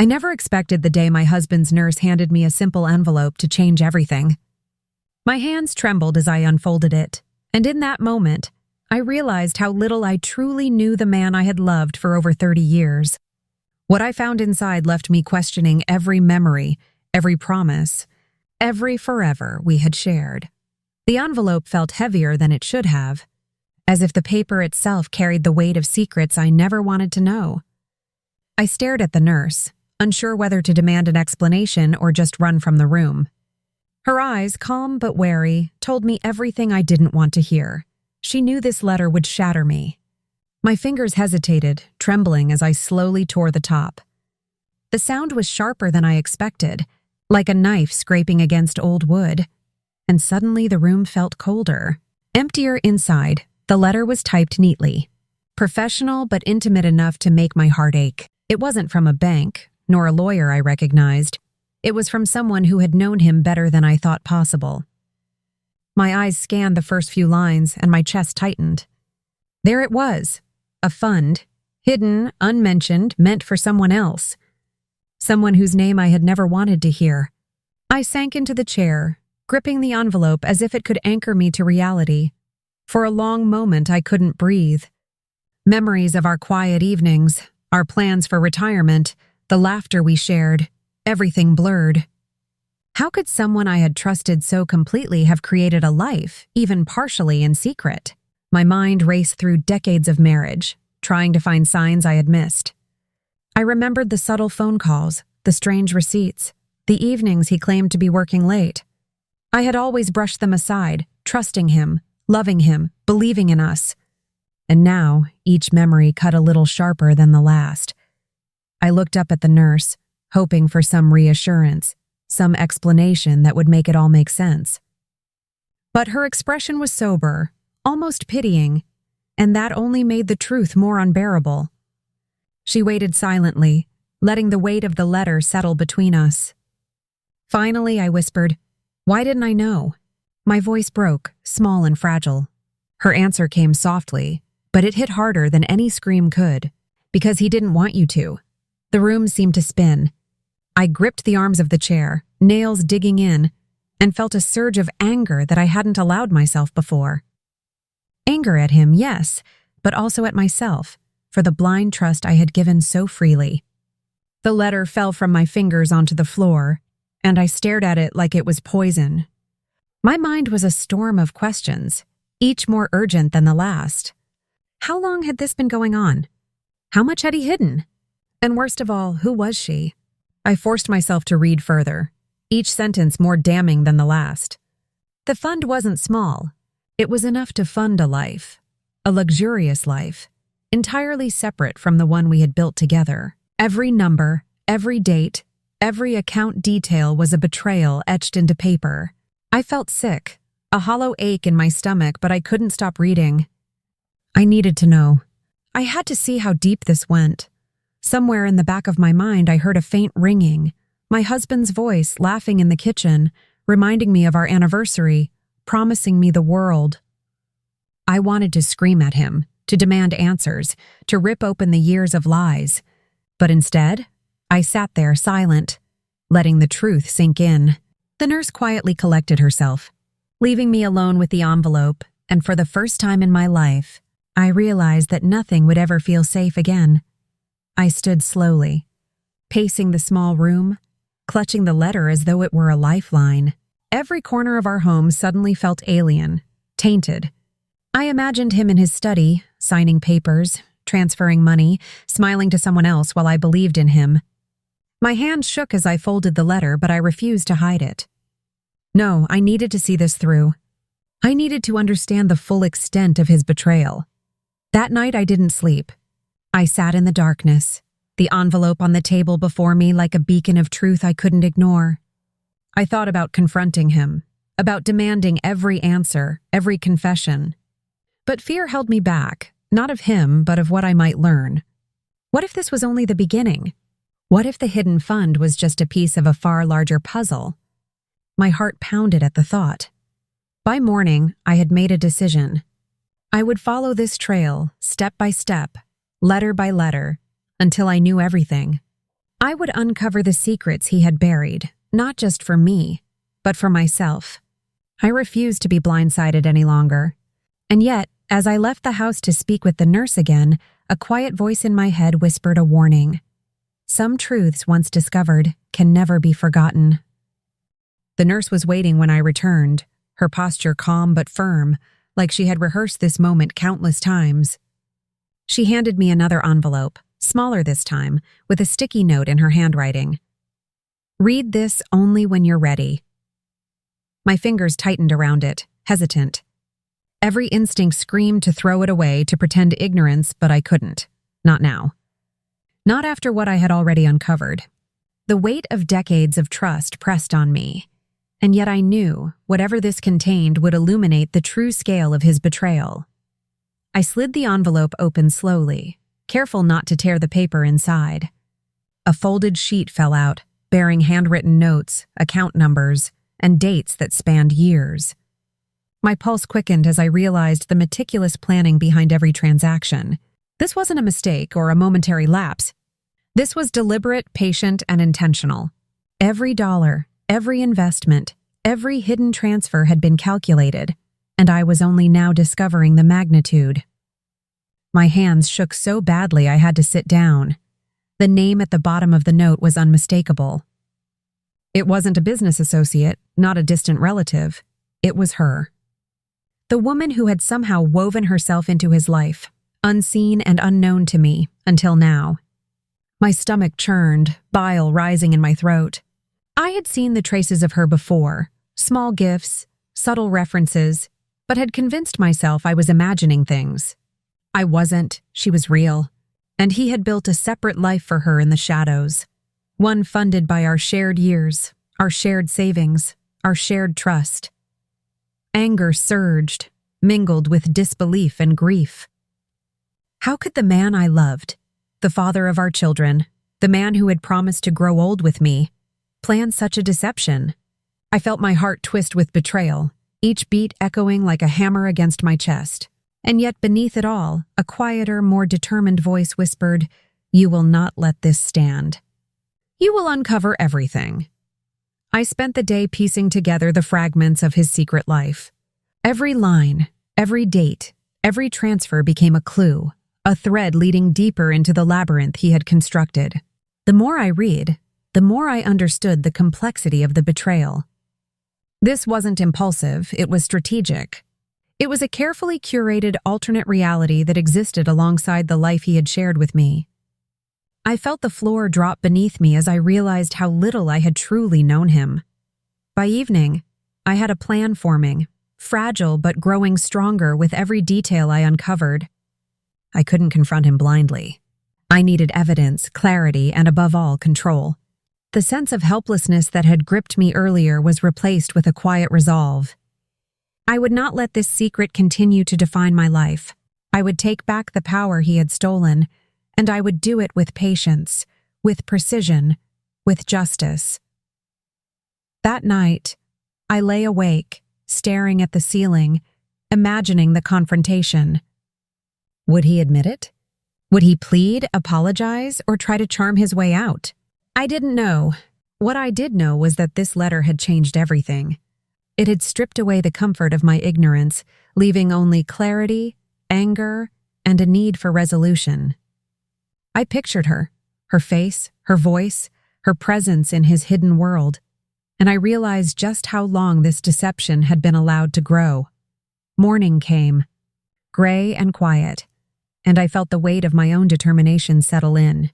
I never expected the day my husband's nurse handed me a simple envelope to change everything. My hands trembled as I unfolded it, and in that moment, I realized how little I truly knew the man I had loved for over 30 years. What I found inside left me questioning every memory, every promise, every forever we had shared. The envelope felt heavier than it should have, as if the paper itself carried the weight of secrets I never wanted to know. I stared at the nurse, unsure whether to demand an explanation or just run from the room. Her eyes, calm but wary, told me everything I didn't want to hear. She knew this letter would shatter me. My fingers hesitated, trembling as I slowly tore the top. The sound was sharper than I expected, like a knife scraping against old wood. And suddenly the room felt colder. Emptier inside, the letter was typed neatly. Professional but intimate enough to make my heart ache. It wasn't from a bank, nor a lawyer I recognized. It was from someone who had known him better than I thought possible. My eyes scanned the first few lines and my chest tightened. There it was, a fund, hidden, unmentioned, meant for someone else. Someone whose name I had never wanted to hear. I sank into the chair, gripping the envelope as if it could anchor me to reality. For a long moment I couldn't breathe. Memories of our quiet evenings, our plans for retirement, the laughter we shared, everything blurred. How could someone I had trusted so completely have created a life, even partially in secret? My mind raced through decades of marriage, trying to find signs I had missed. I remembered the subtle phone calls, the strange receipts, the evenings he claimed to be working late. I had always brushed them aside, trusting him, loving him, believing in us. And now, each memory cut a little sharper than the last. I looked up at the nurse, hoping for some reassurance, some explanation that would make it all make sense. But her expression was sober, almost pitying, and that only made the truth more unbearable. She waited silently, letting the weight of the letter settle between us. Finally, I whispered, "Why didn't I know?" My voice broke, small and fragile. Her answer came softly, but it hit harder than any scream could, because he didn't want you to. The room seemed to spin. I gripped the arms of the chair, nails digging in, and felt a surge of anger that I hadn't allowed myself before. Anger at him, yes, but also at myself, for the blind trust I had given so freely. The letter fell from my fingers onto the floor, and I stared at it like it was poison. My mind was a storm of questions, each more urgent than the last. How long had this been going on? How much had he hidden? And worst of all, who was she? I forced myself to read further, each sentence more damning than the last. The fund wasn't small. It was enough to fund a life, a luxurious life, entirely separate from the one we had built together. Every number, every date, every account detail was a betrayal etched into paper. I felt sick, a hollow ache in my stomach, but I couldn't stop reading. I needed to know. I had to see how deep this went. Somewhere in the back of my mind, I heard a faint ringing, my husband's voice laughing in the kitchen, reminding me of our anniversary, promising me the world. I wanted to scream at him, to demand answers, to rip open the years of lies. But instead, I sat there silent, letting the truth sink in. The nurse quietly collected herself, leaving me alone with the envelope, and for the first time in my life, I realized that nothing would ever feel safe again. I stood slowly, pacing the small room, clutching the letter as though it were a lifeline. Every corner of our home suddenly felt alien, tainted. I imagined him in his study, signing papers, transferring money, smiling to someone else while I believed in him. My hand shook as I folded the letter, but I refused to hide it. No, I needed to see this through. I needed to understand the full extent of his betrayal. That night I didn't sleep. I sat in the darkness, the envelope on the table before me like a beacon of truth I couldn't ignore. I thought about confronting him, about demanding every answer, every confession. But fear held me back, not of him, but of what I might learn. What if this was only the beginning? What if the hidden fund was just a piece of a far larger puzzle? My heart pounded at the thought. By morning, I had made a decision. I would follow this trail, step by step, letter by letter, until I knew everything. I would uncover the secrets he had buried, not just for me, but for myself. I refused to be blindsided any longer. And yet, as I left the house to speak with the nurse again, a quiet voice in my head whispered a warning. Some truths once discovered can never be forgotten. The nurse was waiting when I returned, her posture calm but firm, like she had rehearsed this moment countless times. She handed me another envelope, smaller this time, with a sticky note in her handwriting. Read this only when you're ready. My fingers tightened around it, hesitant. Every instinct screamed to throw it away, to pretend ignorance, but I couldn't. Not now. Not after what I had already uncovered. The weight of decades of trust pressed on me, and yet I knew whatever this contained would illuminate the true scale of his betrayal. I slid the envelope open slowly, careful not to tear the paper inside. A folded sheet fell out, bearing handwritten notes, account numbers, and dates that spanned years. My pulse quickened as I realized the meticulous planning behind every transaction. This wasn't a mistake or a momentary lapse. This was deliberate, patient, and intentional. Every dollar, every investment, every hidden transfer had been calculated, and I was only now discovering the magnitude. My hands shook so badly I had to sit down. The name at the bottom of the note was unmistakable. It wasn't a business associate, not a distant relative. It was her. The woman who had somehow woven herself into his life, unseen and unknown to me until now. My stomach churned, bile rising in my throat. I had seen the traces of her before, small gifts, subtle references, but had convinced myself I was imagining things. I wasn't, she was real, and he had built a separate life for her in the shadows, one funded by our shared years, our shared savings, our shared trust. Anger surged, mingled with disbelief and grief. How could the man I loved, the father of our children, the man who had promised to grow old with me, plan such a deception? I felt my heart twist with betrayal, each beat echoing like a hammer against my chest. And yet beneath it all, a quieter, more determined voice whispered, "You will not let this stand. You will uncover everything." I spent the day piecing together the fragments of his secret life. Every line, every date, every transfer became a clue, a thread leading deeper into the labyrinth he had constructed. The more I read, the more I understood the complexity of the betrayal. This wasn't impulsive, it was strategic. It was a carefully curated alternate reality that existed alongside the life he had shared with me. I felt the floor drop beneath me as I realized how little I had truly known him. By evening, I had a plan forming, fragile but growing stronger with every detail I uncovered. I couldn't confront him blindly. I needed evidence, clarity, and above all, control. The sense of helplessness that had gripped me earlier was replaced with a quiet resolve. I would not let this secret continue to define my life. I would take back the power he had stolen, and I would do it with patience, with precision, with justice. That night, I lay awake, staring at the ceiling, imagining the confrontation. Would he admit it? Would he plead, apologize, or try to charm his way out? I didn't know. What I did know was that this letter had changed everything. It had stripped away the comfort of my ignorance, leaving only clarity, anger, and a need for resolution. I pictured her, her face, her voice, her presence in his hidden world, and I realized just how long this deception had been allowed to grow. Morning came, gray and quiet, and I felt the weight of my own determination settle in.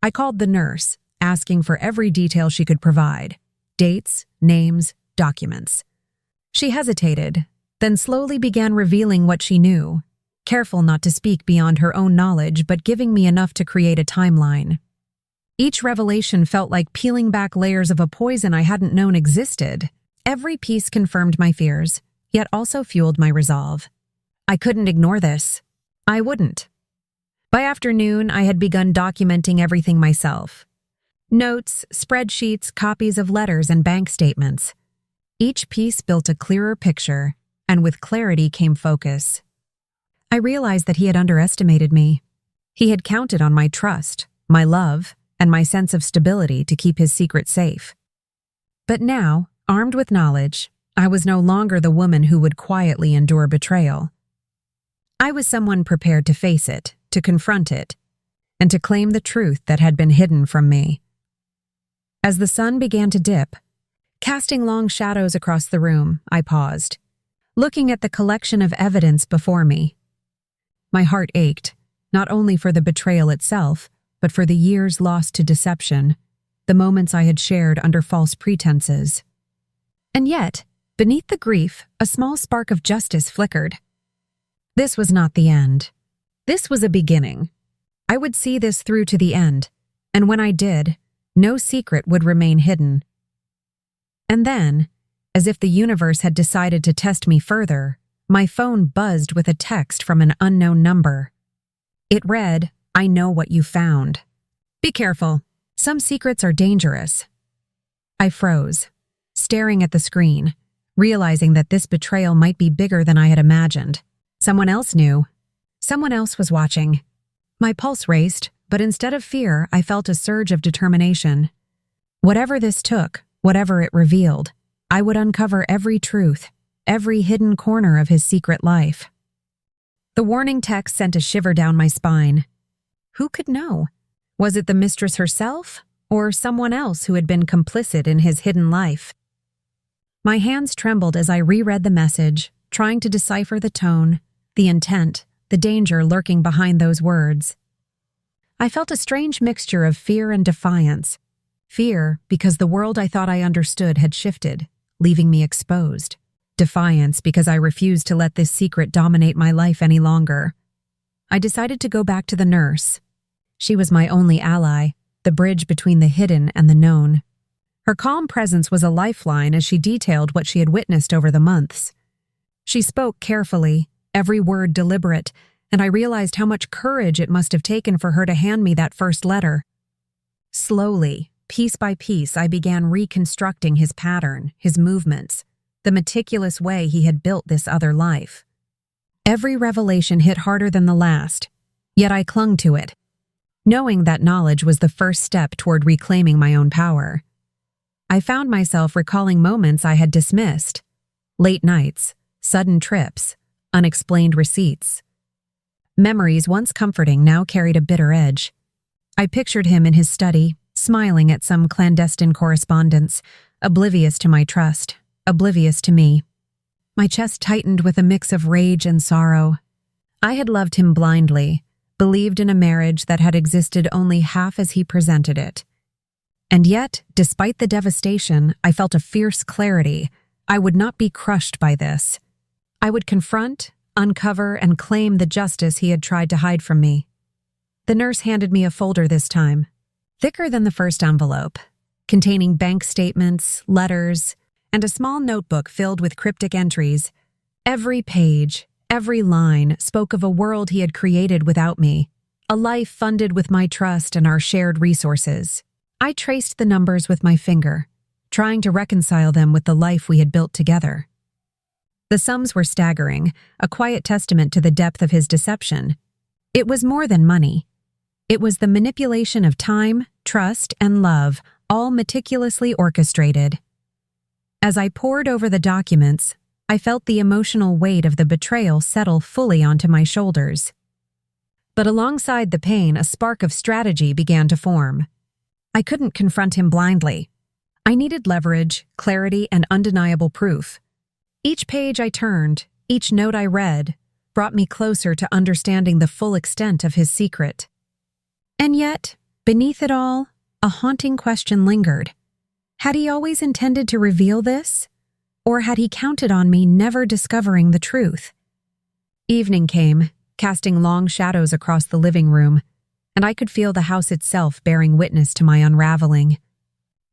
I called the nurse, asking for every detail she could provide: dates, names, documents. She hesitated, then slowly began revealing what she knew, careful not to speak beyond her own knowledge but giving me enough to create a timeline. Each revelation felt like peeling back layers of a poison I hadn't known existed. Every piece confirmed my fears, yet also fueled my resolve. I couldn't ignore this. I wouldn't. By afternoon, I had begun documenting everything myself. Notes, spreadsheets, copies of letters, and bank statements. Each piece built a clearer picture, and with clarity came focus. I realized that he had underestimated me. He had counted on my trust, my love, and my sense of stability to keep his secret safe. But now, armed with knowledge, I was no longer the woman who would quietly endure betrayal. I was someone prepared to face it, to confront it, and to claim the truth that had been hidden from me. As the sun began to dip, casting long shadows across the room, I paused, looking at the collection of evidence before me. My heart ached, not only for the betrayal itself, but for the years lost to deception, the moments I had shared under false pretenses. And yet, beneath the grief, a small spark of justice flickered. This was not the end. This was a beginning. I would see this through to the end, and when I did, no secret would remain hidden. And then, as if the universe had decided to test me further, my phone buzzed with a text from an unknown number. It read, "I know what you found. Be careful. Some secrets are dangerous." I froze, staring at the screen, realizing that this betrayal might be bigger than I had imagined. Someone else knew. Someone else was watching. My pulse raced, but instead of fear, I felt a surge of determination. Whatever this took, whatever it revealed, I would uncover every truth, every hidden corner of his secret life. The warning text sent a shiver down my spine. Who could know? Was it the mistress herself, or someone else who had been complicit in his hidden life? My hands trembled as I reread the message, trying to decipher the tone, the intent, the danger lurking behind those words. I felt a strange mixture of fear and defiance. Fear because the world I thought I understood had shifted, leaving me exposed. Defiance because I refused to let this secret dominate my life any longer. I decided to go back to the nurse. She was my only ally, the bridge between the hidden and the known. Her calm presence was a lifeline as she detailed what she had witnessed over the months. She spoke carefully, every word deliberate, and I realized how much courage it must have taken for her to hand me that first letter. Slowly, piece by piece, I began reconstructing his pattern, his movements, the meticulous way he had built this other life. Every revelation hit harder than the last, yet I clung to it, knowing that knowledge was the first step toward reclaiming my own power. I found myself recalling moments I had dismissed: late nights, sudden trips, unexplained receipts. Memories once comforting now carried a bitter edge. I pictured him in his study, smiling at some clandestine correspondence, oblivious to my trust, oblivious to me. My chest tightened with a mix of rage and sorrow. I had loved him blindly, believed in a marriage that had existed only half as he presented it. And yet, despite the devastation, I felt a fierce clarity. I would not be crushed by this. I would confront, uncover, and claim the justice he had tried to hide from me. The nurse handed me a folder this time, thicker than the first envelope, containing bank statements, letters, and a small notebook filled with cryptic entries. Every page, every line spoke of a world he had created without me, a life funded with my trust and our shared resources. I traced the numbers with my finger, trying to reconcile them with the life we had built together. The sums were staggering, a quiet testament to the depth of his deception. It was more than money. It was the manipulation of time, trust, and love, all meticulously orchestrated. As I pored over the documents, I felt the emotional weight of the betrayal settle fully onto my shoulders. But alongside the pain, a spark of strategy began to form. I couldn't confront him blindly. I needed leverage, clarity, and undeniable proof. Each page I turned, each note I read, brought me closer to understanding the full extent of his secret. And yet, beneath it all, a haunting question lingered. Had he always intended to reveal this? Or had he counted on me never discovering the truth? Evening came, casting long shadows across the living room, and I could feel the house itself bearing witness to my unraveling.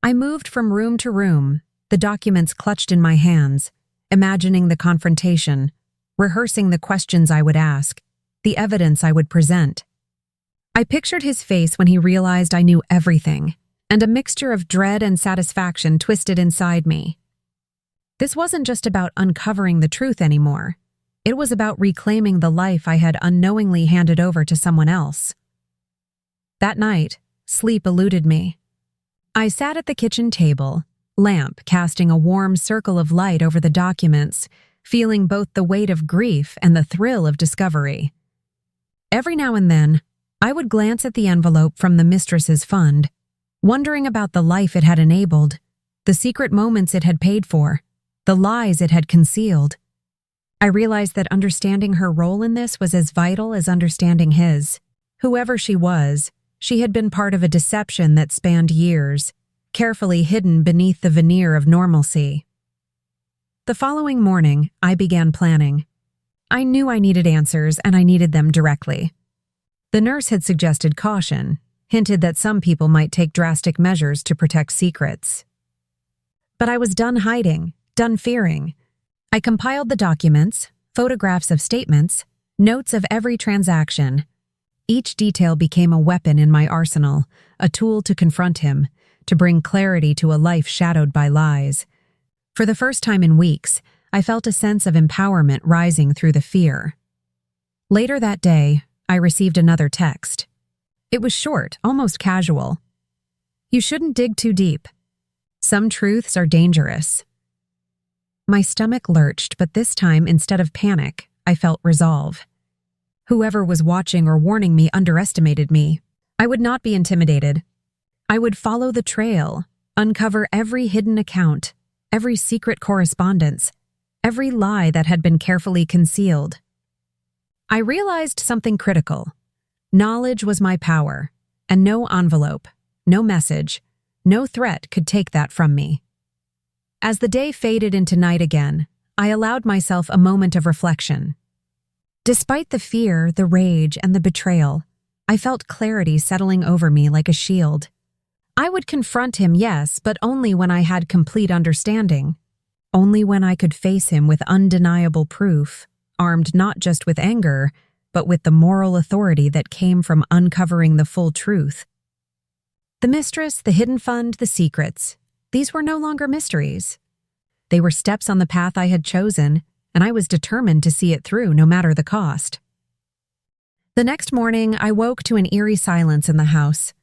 I moved from room to room, the documents clutched in my hands, imagining the confrontation, rehearsing the questions I would ask, the evidence I would present. I pictured his face when he realized I knew everything, and a mixture of dread and satisfaction twisted inside me. This wasn't just about uncovering the truth anymore. It was about reclaiming the life I had unknowingly handed over to someone else. That night, sleep eluded me. I sat at the kitchen table, lamp casting a warm circle of light over the documents, feeling both the weight of grief and the thrill of discovery. Every now and then, I would glance at the envelope from the mistress's fund, wondering about the life it had enabled, the secret moments it had paid for, the lies it had concealed. I realized that understanding her role in this was as vital as understanding his. Whoever she was, she had been part of a deception that spanned years, carefully hidden beneath the veneer of normalcy. The following morning, I began planning. I knew I needed answers, and I needed them directly. The nurse had suggested caution, hinted that some people might take drastic measures to protect secrets. But I was done hiding, done fearing. I compiled the documents, photographs of statements, notes of every transaction. Each detail became a weapon in my arsenal, a tool to confront him, to bring clarity to a life shadowed by lies. For the first time in weeks, I felt a sense of empowerment rising through the fear. Later that day, I received another text. It was short, almost casual. "You shouldn't dig too deep. Some truths are dangerous." My stomach lurched, but this time, instead of panic, I felt resolve. Whoever was watching or warning me underestimated me. I would not be intimidated. I would follow the trail, uncover every hidden account, every secret correspondence, every lie that had been carefully concealed. I realized something critical. Knowledge was my power, and no envelope, no message, no threat could take that from me. As the day faded into night again, I allowed myself a moment of reflection. Despite the fear, the rage, and the betrayal, I felt clarity settling over me like a shield. I would confront him, yes, but only when I had complete understanding. Only when I could face him with undeniable proof, armed not just with anger, but with the moral authority that came from uncovering the full truth. The mistress, the hidden fund, the secrets, these were no longer mysteries. They were steps on the path I had chosen, and I was determined to see it through no matter the cost. The next morning, I woke to an eerie silence in the house.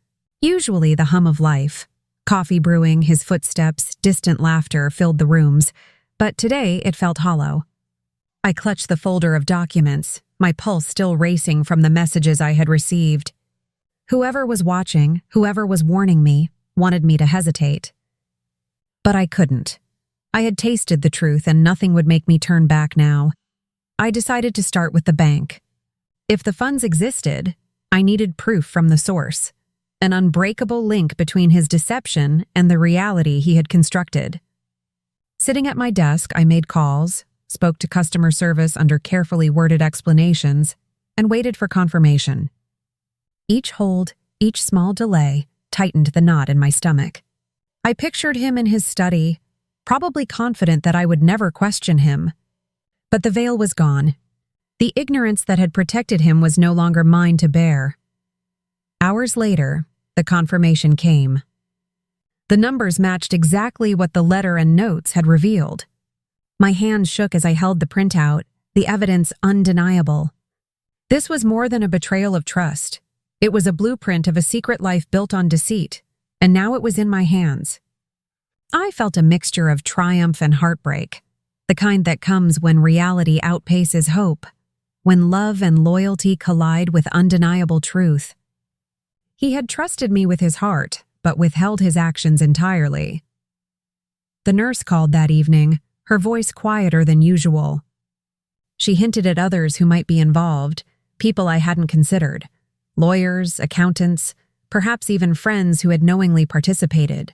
Usually the hum of life. Coffee brewing, his footsteps, distant laughter filled the rooms, but today it felt hollow. I clutched the folder of documents, my pulse still racing from the messages I had received. Whoever was watching, whoever was warning me, wanted me to hesitate. But I couldn't. I had tasted the truth and nothing would make me turn back now. I decided to start with the bank. If the funds existed, I needed proof from the source, an unbreakable link between his deception and the reality he had constructed. Sitting at my desk, I made calls, spoke to customer service under carefully worded explanations, and waited for confirmation. Each hold, each small delay, tightened the knot in my stomach. I pictured him in his study, probably confident that I would never question him. But the veil was gone. The ignorance that had protected him was no longer mine to bear. Hours later, the confirmation came. The numbers matched exactly what the letter and notes had revealed. My hand shook as I held the printout, the evidence undeniable. This was more than a betrayal of trust. It was a blueprint of a secret life built on deceit, and now it was in my hands. I felt a mixture of triumph and heartbreak, the kind that comes when reality outpaces hope, when love and loyalty collide with undeniable truth. He had trusted me with his heart, but withheld his actions entirely. The nurse called that evening, her voice quieter than usual. She hinted at others who might be involved, people I hadn't considered, lawyers, accountants, perhaps even friends who had knowingly participated.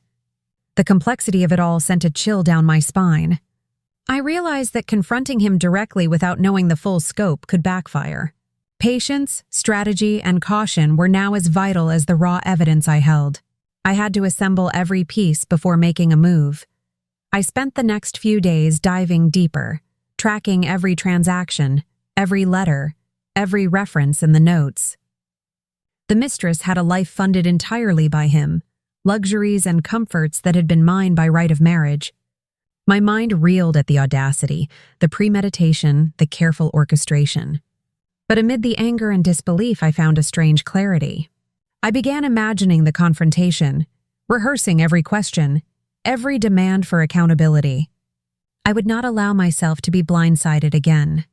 The complexity of it all sent a chill down my spine. I realized that confronting him directly without knowing the full scope could backfire. Patience, strategy, and caution were now as vital as the raw evidence I held. I had to assemble every piece before making a move. I spent the next few days diving deeper, tracking every transaction, every letter, every reference in the notes. The mistress had a life funded entirely by him, luxuries and comforts that had been mine by right of marriage. My mind reeled at the audacity, the premeditation, the careful orchestration. But amid the anger and disbelief, I found a strange clarity. I began imagining the confrontation, rehearsing every question, every demand for accountability. I would not allow myself to be blindsided again.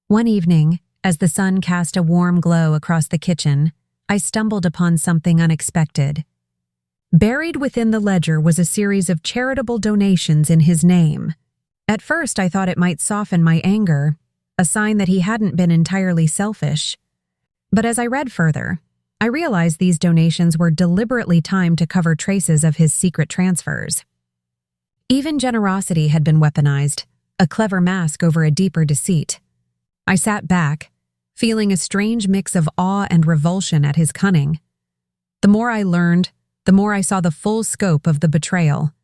One evening, as the sun cast a warm glow across the kitchen, I stumbled upon something unexpected. Buried within the ledger was a series of charitable donations in his name. At first, I thought it might soften my anger, a sign that he hadn't been entirely selfish. But as I read further, I realized these donations were deliberately timed to cover traces of his secret transfers. Even generosity had been weaponized, a clever mask over a deeper deceit. I sat back, feeling a strange mix of awe and revulsion at his cunning. The more I learned, the more I saw the full scope of the betrayal.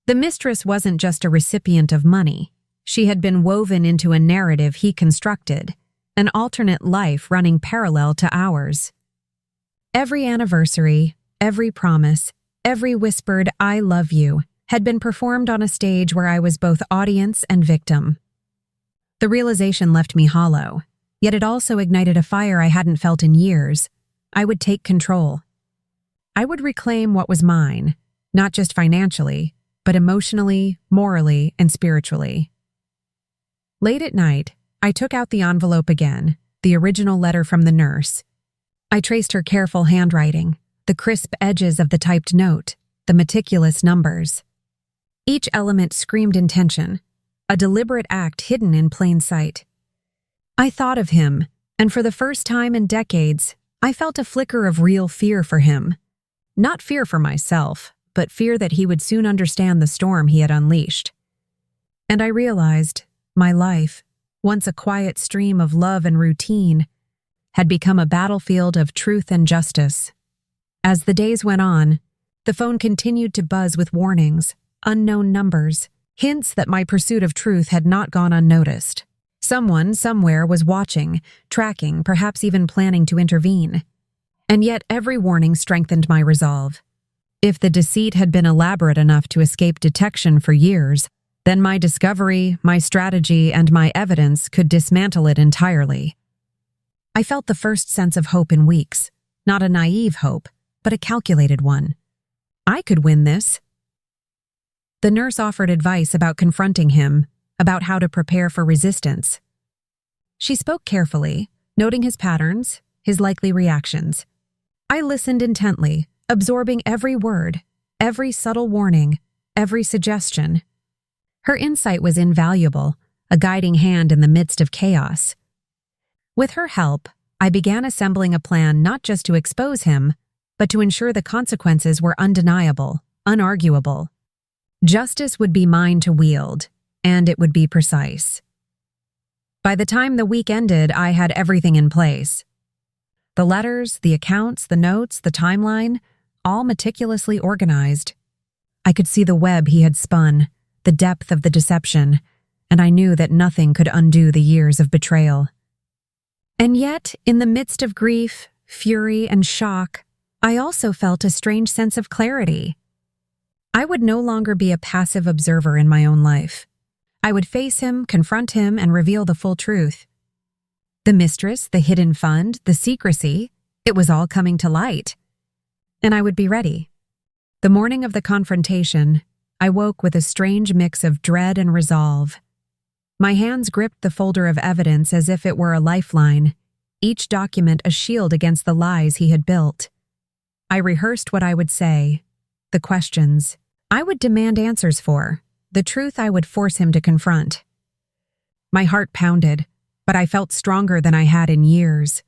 The mistress wasn't just a recipient of money. She had been woven into a narrative he constructed, an alternate life running parallel to ours. Every anniversary, every promise, every whispered "I love you" had been performed on a stage where I was both audience and victim. The realization left me hollow, yet it also ignited a fire I hadn't felt in years. I would take control. I would reclaim what was mine, not just financially, but emotionally, morally, and spiritually. Late at night, I took out the envelope again, the original letter from the nurse. I traced her careful handwriting, the crisp edges of the typed note, the meticulous numbers. Each element screamed intention, a deliberate act hidden in plain sight. I thought of him, and for the first time in decades, I felt a flicker of real fear for him. Not fear for myself, but fear that he would soon understand the storm he had unleashed. And I realized my life, once a quiet stream of love and routine, had become a battlefield of truth and justice. As the days went on, the phone continued to buzz with warnings, unknown numbers, hints that my pursuit of truth had not gone unnoticed. Someone, somewhere, was watching, tracking, perhaps even planning to intervene. And yet every warning strengthened my resolve. If the deceit had been elaborate enough to escape detection for years, then my discovery, my strategy, and my evidence could dismantle it entirely. I felt the first sense of hope in weeks, not a naive hope, but a calculated one. I could win this. The nurse offered advice about confronting him, about how to prepare for resistance. She spoke carefully, noting his patterns, his likely reactions. I listened intently, absorbing every word, every subtle warning, every suggestion. Her insight was invaluable, a guiding hand in the midst of chaos. With her help, I began assembling a plan not just to expose him, but to ensure the consequences were undeniable, unarguable. Justice would be mine to wield, and it would be precise. By the time the week ended, I had everything in place. The letters, the accounts, the notes, the timeline, all meticulously organized. I could see the web he had spun, the depth of the deception, and I knew that nothing could undo the years of betrayal. And yet, in the midst of grief, fury, and shock, I also felt a strange sense of clarity. I would no longer be a passive observer in my own life. I would face him, confront him, and reveal the full truth. The mistress, the hidden fund, the secrecy, it was all coming to light. And I would be ready. The morning of the confrontation, I woke with a strange mix of dread and resolve. My hands gripped the folder of evidence as if it were a lifeline, each document a shield against the lies he had built. I rehearsed what I would say, the questions I would demand answers for, the truth I would force him to confront. My heart pounded, but I felt stronger than I had in years.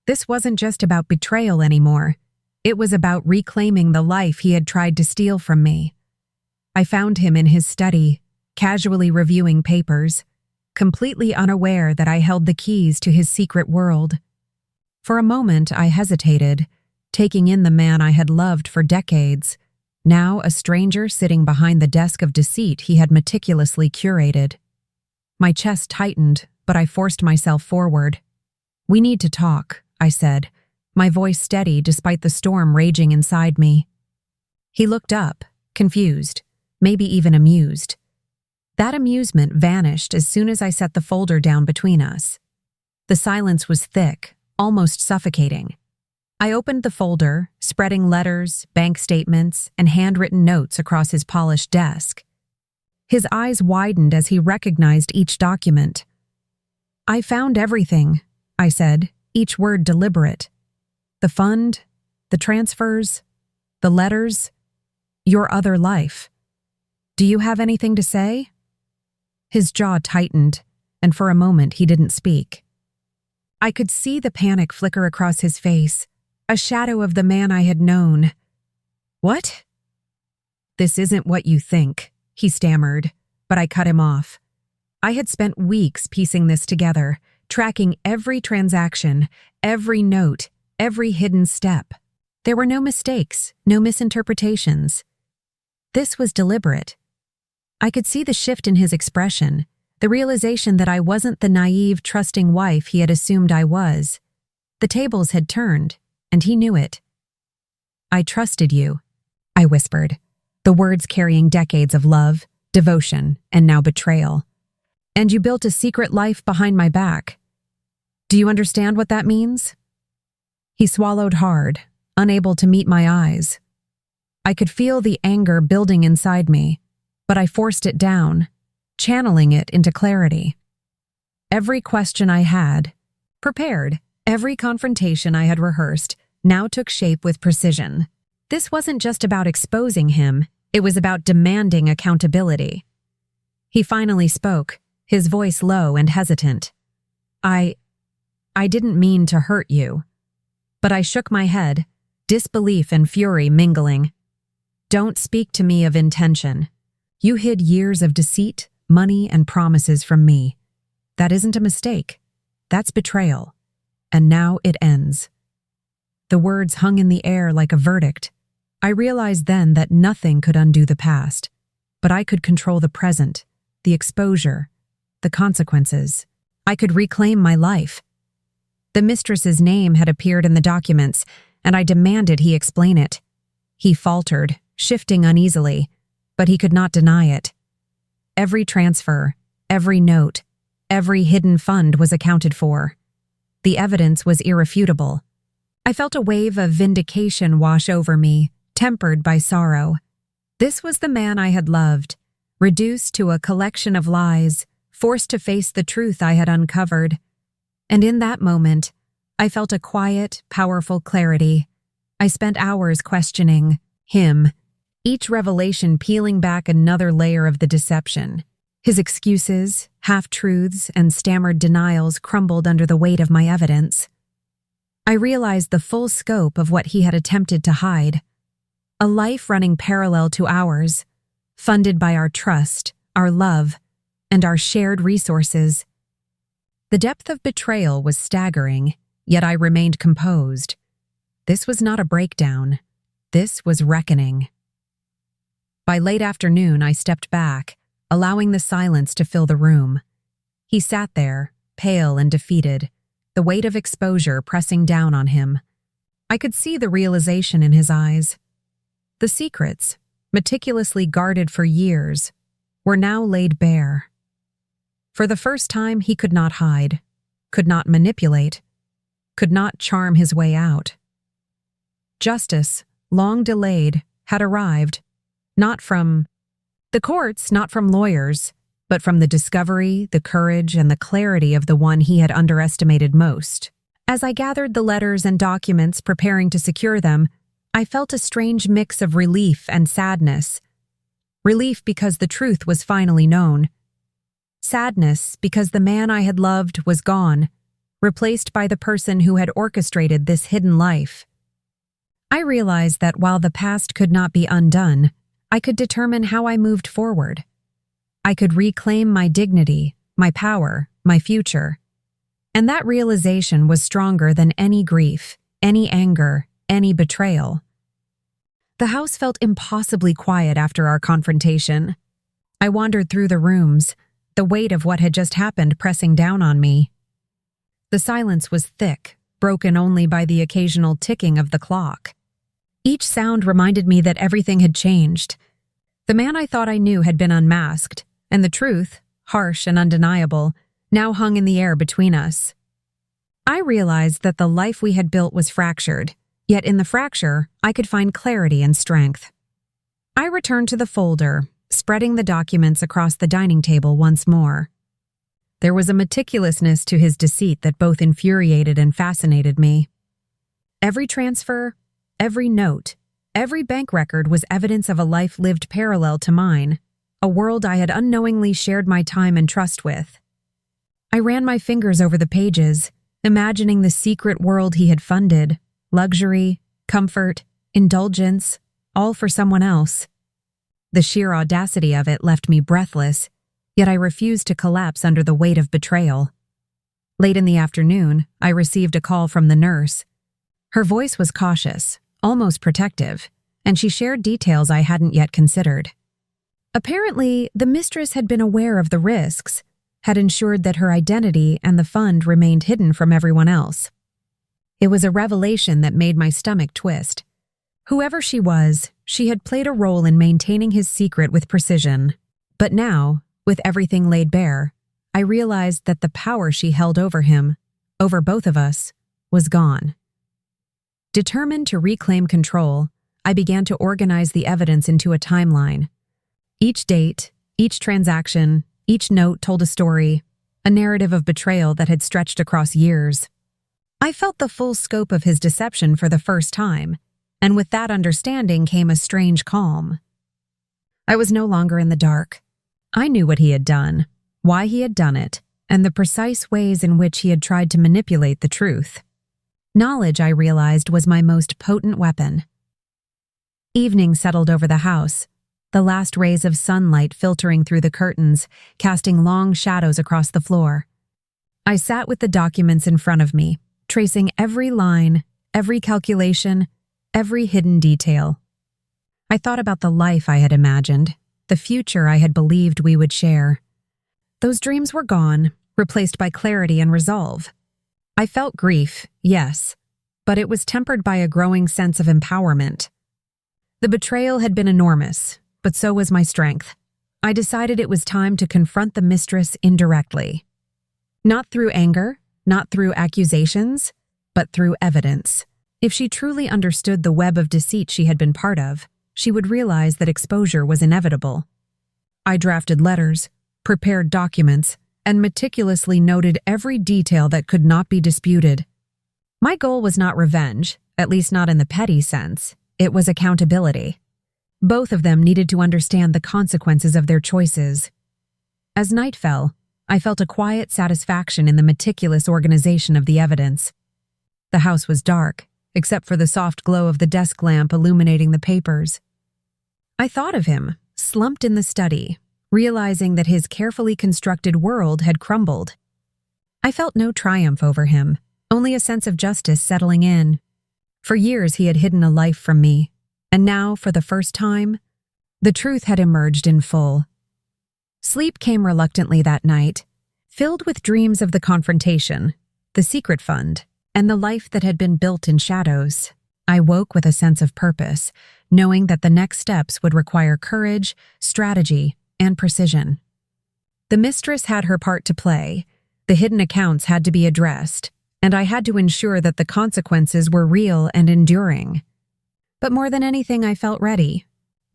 This wasn't just about betrayal anymore. It was about reclaiming the life he had tried to steal from me. I found him in his study, casually reviewing papers, completely unaware that I held the keys to his secret world. For a moment, I hesitated, taking in the man I had loved for decades, now a stranger sitting behind the desk of deceit he had meticulously curated. My chest tightened, but I forced myself forward. "We need to talk," I said, my voice steady despite the storm raging inside me. He looked up, confused, maybe even amused. That amusement vanished as soon as I set the folder down between us. The silence was thick, almost suffocating. I opened the folder, spreading letters, bank statements, and handwritten notes across his polished desk. His eyes widened as he recognized each document. "I found everything," I said, each word deliberate. "The fund, the transfers, the letters, your other life. Do you have anything to say?" His jaw tightened, and for a moment he didn't speak. I could see the panic flicker across his face, a shadow of the man I had known. "What?" "This isn't what you think," he stammered, but I cut him off. I had spent weeks piecing this together, tracking every transaction, every note, every hidden step. There were no mistakes, no misinterpretations. This was deliberate. I could see the shift in his expression, the realization that I wasn't the naive, trusting wife he had assumed I was. The tables had turned, and he knew it. "I trusted you," I whispered, the words carrying decades of love, devotion, and now betrayal. "And you built a secret life behind my back. Do you understand what that means?" He swallowed hard, unable to meet my eyes. I could feel the anger building inside me, but I forced it down, channeling it into clarity. Every question I had prepared, every confrontation I had rehearsed, now took shape with precision. This wasn't just about exposing him, it was about demanding accountability. He finally spoke, his voice low and hesitant. I didn't mean to hurt you." But I shook my head, disbelief and fury mingling. "Don't speak to me of intention. You hid years of deceit, money, and promises from me. That isn't a mistake. That's betrayal. And now it ends." The words hung in the air like a verdict. I realized then that nothing could undo the past, but I could control the present, the exposure, the consequences. I could reclaim my life. The mistress's name had appeared in the documents, and I demanded he explain it. He faltered, shifting uneasily, but he could not deny it. Every transfer, every note, every hidden fund was accounted for. The evidence was irrefutable. I felt a wave of vindication wash over me, tempered by sorrow. This was the man I had loved, reduced to a collection of lies, forced to face the truth I had uncovered. And in that moment, I felt a quiet, powerful clarity. I spent hours questioning him, each revelation peeling back another layer of the deception. His excuses, half-truths, and stammered denials crumbled under the weight of my evidence. I realized the full scope of what he had attempted to hide. A life running parallel to ours, funded by our trust, our love, and our shared resources. The depth of betrayal was staggering, yet I remained composed. This was not a breakdown. This was reckoning. By late afternoon, I stepped back, allowing the silence to fill the room. He sat there, pale and defeated, the weight of exposure pressing down on him. I could see the realization in his eyes. The secrets, meticulously guarded for years, were now laid bare. For the first time, he could not hide, could not manipulate, could not charm his way out. Justice, long delayed, had arrived, not from the courts, not from lawyers, but from the discovery, the courage, and the clarity of the one he had underestimated most. As I gathered the letters and documents preparing to secure them, I felt a strange mix of relief and sadness. Relief because the truth was finally known. Sadness because the man I had loved was gone, replaced by the person who had orchestrated this hidden life. I realized that while the past could not be undone, I could determine how I moved forward. I could reclaim my dignity, my power, my future. And that realization was stronger than any grief, any anger, any betrayal. The house felt impossibly quiet after our confrontation. I wandered through the rooms, the weight of what had just happened pressing down on me. The silence was thick, broken only by the occasional ticking of the clock. Each sound reminded me that everything had changed. The man I thought I knew had been unmasked, and the truth, harsh and undeniable, now hung in the air between us. I realized that the life we had built was fractured, Yet in the fracture, I could find clarity and strength. I returned to the folder, spreading the documents across the dining table once more. There was a meticulousness to his deceit that both infuriated and fascinated me. Every transfer, every note, every bank record was evidence of a life lived parallel to mine, a world I had unknowingly shared my time and trust with. I ran my fingers over the pages, imagining the secret world he had funded, luxury, comfort, indulgence, all for someone else. The sheer audacity of it left me breathless, yet I refused to collapse under the weight of betrayal. Late in the afternoon, I received a call from the nurse. Her voice was cautious, almost protective, and she shared details I hadn't yet considered. Apparently, the mistress had been aware of the risks, had ensured that her identity and the fund remained hidden from everyone else. It was a revelation that made my stomach twist. Whoever she was, she had played a role in maintaining his secret with precision. But now, with everything laid bare, I realized that the power she held over him, over both of us, was gone. Determined to reclaim control, I began to organize the evidence into a timeline. Each date, each transaction, each note told a story, a narrative of betrayal that had stretched across years. I felt the full scope of his deception for the first time, and with that understanding came a strange calm. I was no longer in the dark. I knew what he had done, why he had done it, and the precise ways in which he had tried to manipulate the truth. Knowledge, I realized, was my most potent weapon. Evening settled over the house, the last rays of sunlight filtering through the curtains, casting long shadows across the floor. I sat with the documents in front of me, tracing every line, every calculation, every hidden detail. I thought about the life I had imagined, the future I had believed we would share. Those dreams were gone, replaced by clarity and resolve. I felt grief, yes, but it was tempered by a growing sense of empowerment. The betrayal had been enormous, but so was my strength. I decided it was time to confront the mistress indirectly. Not through anger, not through accusations, but through evidence. If she truly understood the web of deceit she had been part of, she would realize that exposure was inevitable. I drafted letters, prepared documents, and meticulously noted every detail that could not be disputed. My goal was not revenge, at least not in the petty sense. It was accountability. Both of them needed to understand the consequences of their choices. As night fell, I felt a quiet satisfaction in the meticulous organization of the evidence. The house was dark, except for the soft glow of the desk lamp illuminating the papers. I thought of him, slumped in the study, realizing that his carefully constructed world had crumbled. I felt no triumph over him, only a sense of justice settling in. For years he had hidden a life from me, and now, for the first time, the truth had emerged in full. Sleep came reluctantly that night, filled with dreams of the confrontation, the secret fund, and the life that had been built in shadows. I woke with a sense of purpose, knowing that the next steps would require courage, strategy, and precision. The mistress had her part to play, the hidden accounts had to be addressed, and I had to ensure that the consequences were real and enduring. But more than anything, I felt ready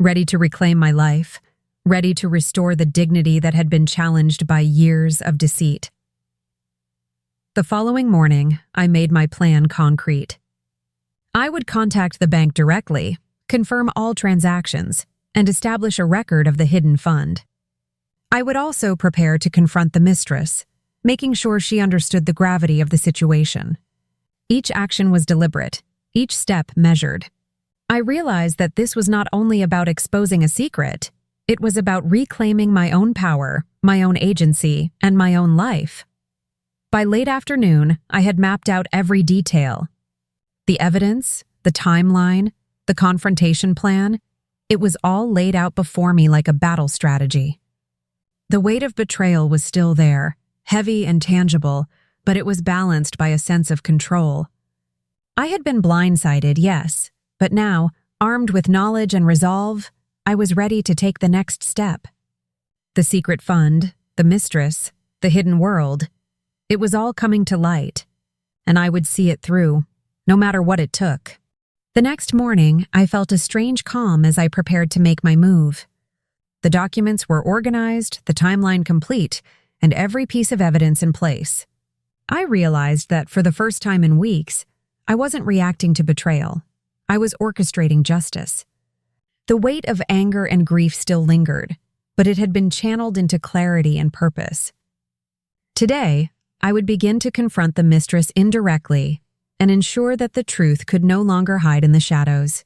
to reclaim my life, ready to restore the dignity that had been challenged by years of deceit. The following morning, I made my plan concrete. I would contact the bank directly, confirm all transactions, and establish a record of the hidden fund. I would also prepare to confront the mistress, making sure she understood the gravity of the situation. Each action was deliberate, each step measured. I realized that this was not only about exposing a secret, it was about reclaiming my own power, my own agency, and my own life. By late afternoon, I had mapped out every detail. The evidence, the timeline, the confrontation plan, it was all laid out before me like a battle strategy. The weight of betrayal was still there, heavy and tangible, but it was balanced by a sense of control. I had been blindsided, yes, but now, armed with knowledge and resolve, I was ready to take the next step. The secret fund, the mistress, the hidden world, it was all coming to light, and I would see it through, no matter what it took. The next morning, I felt a strange calm as I prepared to make my move. The documents were organized, the timeline complete, and every piece of evidence in place. I realized that for the first time in weeks, I wasn't reacting to betrayal. I was orchestrating justice. The weight of anger and grief still lingered, but it had been channeled into clarity and purpose. Today, I would begin to confront the mistress indirectly and ensure that the truth could no longer hide in the shadows.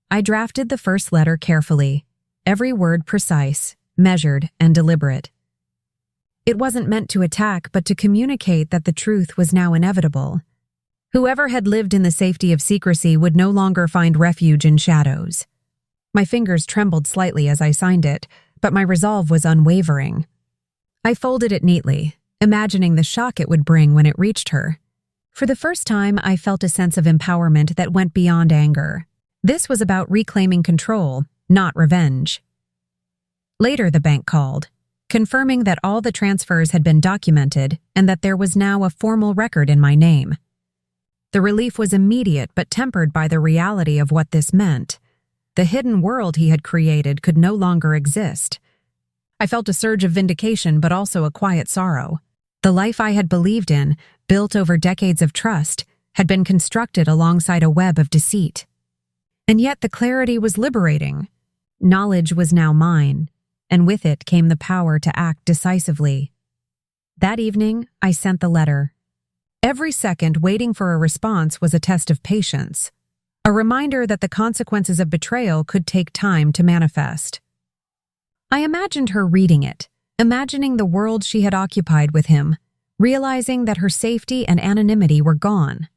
I drafted the first letter carefully, every word precise, measured, and deliberate. It wasn't meant to attack, but to communicate that the truth was now inevitable. Whoever had lived in the safety of secrecy would no longer find refuge in shadows. My fingers trembled slightly as I signed it, but my resolve was unwavering. I folded it neatly, imagining the shock it would bring when it reached her. For the first time, I felt a sense of empowerment that went beyond anger. This was about reclaiming control, not revenge. Later, the bank called, confirming that all the transfers had been documented and that there was now a formal record in my name. The relief was immediate but tempered by the reality of what this meant. The hidden world he had created could no longer exist. I felt a surge of vindication but also a quiet sorrow. The life I had believed in, built over decades of trust, had been constructed alongside a web of deceit. And yet the clarity was liberating. Knowledge was now mine, and with it came the power to act decisively. That evening, I sent the letter. Every second waiting for a response was a test of patience, a reminder that the consequences of betrayal could take time to manifest. I imagined her reading it, imagining the world she had occupied with him, realizing that her safety and anonymity were gone.